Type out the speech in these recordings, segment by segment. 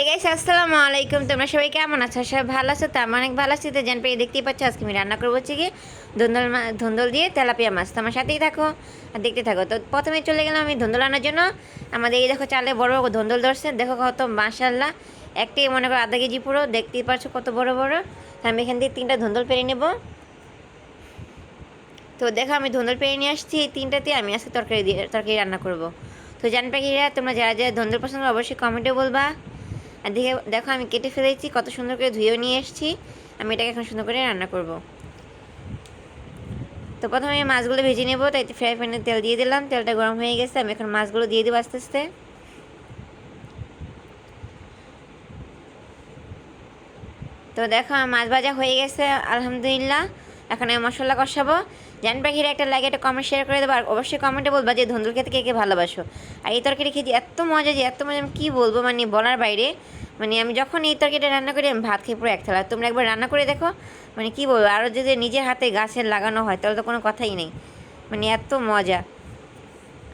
Hey guys, আসসালামু আলাইকুম। তোমরা সবাই কেমন আছো? সবাই ভালো আছো? তো আমি অনেক ভালো আছি। তো জান পেয়ে দেখতেই পাচ্ছ, আজকে আমি রান্না করবো হচ্ছে কি ধুন্দল দিয়ে তেলাপিয়া মাছ। তো আমার সাথেই থাকো আর দেখতে থাকো। তো প্রথমে চলে গেলাম আমি ধুন্দল আনার জন্য। আমাদের এই দেখো চালে বড় বড় ধুন্দল ধরছে, দেখো কত মাশাআল্লাহ। একটি মনে করো আধা কেজি পুরো, দেখতেই পাচ্ছ কত বড় বড়। তো আমি এখান থেকে 3টা ধুন্দল পেরে নেব। তো দেখো আমি ধুন্দল পেরে নিয়ে আসছি, এই 3টাতে আমি আজকে তরকারি রান্না করব। তো জান পাখিরা, তোমরা যারা যারা ধুন্দল পছন্দ অবশ্যই কমেন্টে বলবা। আর দেখো আমি কেটে ফেলেছি, কত সুন্দর করে ধুয়েও নিয়ে এসেছি। আমি এটাকে এখন সুন্দর করে রান্না করব। তো প্রথমে আমি মাছগুলো ভেজে নেব, তাই ফ্রাই প্যানে তেল দিয়ে দিলাম। তেলটা গরম হয়ে গেছে, আমি এখন মাছগুলো দিয়ে দেবো আস্তে আস্তে। তো দেখো আমার মাছ ভাজা হয়ে গেছে আলহামদুলিল্লাহ। এখন আমি মশলা কষাবো। জান পাখিরা একটা লাগে, একটা কমেন্ট শেয়ার করে দেবো। আর অবশ্যই কমেন্টে বলবা যে ধুন্দুল খেতে কে কে ভালোবাসো। আর এই তরকারি খেতে এত মজা, যে এত মজা আমি কী বলবো, মানে বলার বাইরে। মানে আমি যখন এই তরকারিটা রান্না করি, আমি ভাত খেয়ে পুরো এক থালা। তোমরা একবার রান্না করে দেখো, মানে কী বলবো। আরও যদি নিজের হাতে গাছের লাগানো হয় তাহলে তো কোনো কথাই নেই, মানে এত মজা।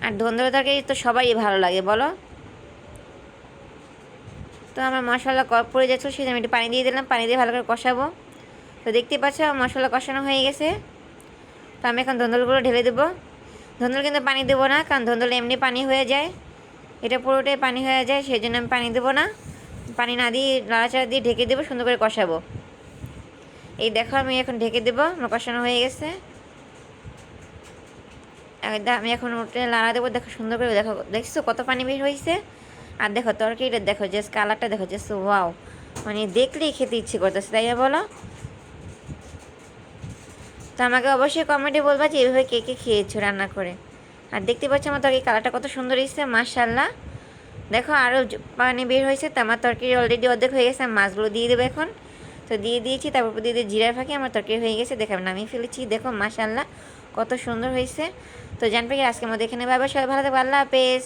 আর ধুন্দুল তরকারি তো সবারই ভালো লাগে বলো। তো আমার মশলা পড়ে যাচ্ছিলো, সেটা আমি একটু পানি দিয়ে দিলাম। পানি দিয়ে ভালো করে কষাবো। তো দেখতেই পাচ্ছ মশলা কষানো হয়ে গেছে। তো আমি এখন ধুন্দুলগুলো ঢেলে দেবো। ধুন্দুল কিন্তু পানি দেবো না, কারণ ধুন্দুল এমনি পানি হয়ে যায়, এটা পুরোটাই পানি হয়ে যায়, সেই জন্য আমি পানি দেবো না। পানি না দিয়ে নাড়াচাড়া দিয়ে ঢেকে দেবো, সুন্দর করে কষাবো। এই দেখো আমি এখন ঢেকে দেবো, আমার কষানো হয়ে গেছে। আমি এখন ওটা নাড়া দেবো। দেখো সুন্দর করে, দেখো দেখছো কত পানি বের হয়েছে। আর দেখো তরকারিটা দেখো, জাস্ট কালারটা দেখো, জাস্ট ওয়াও, মানে দেখলেই খেতে ইচ্ছে করতেছে, তাই না বলো। তো আমাকে অবশ্যই কমেন্টে বলবা যে এইভাবে কে কে খেয়েছো রান্না করে। আর দেখতে পাচ্ছ আমার তরকারি কালারটা কত সুন্দর এসেছে মাশাআল্লাহ। দেখো আরও পানি বের হয়েছে। তো আমার তরকারি অলরেডি অর্ধেক হয়ে গেছে। আমি মাছগুলো দিয়ে দেবো এখন। তো দিয়ে দিয়েছি, তারপর দিয়ে দিয়ে জিরার ফাঁকে আমার তরকারি হয়ে গেছে। দেখো আমি নামিয়ে ফেলেছি, দেখো মাশাআল্লাহ কত সুন্দর হয়েছে। তো জানবে কি, আজকের মধ্যে এখানে সবাই ভালো থাকবে। আল্লাহ হাফেজ।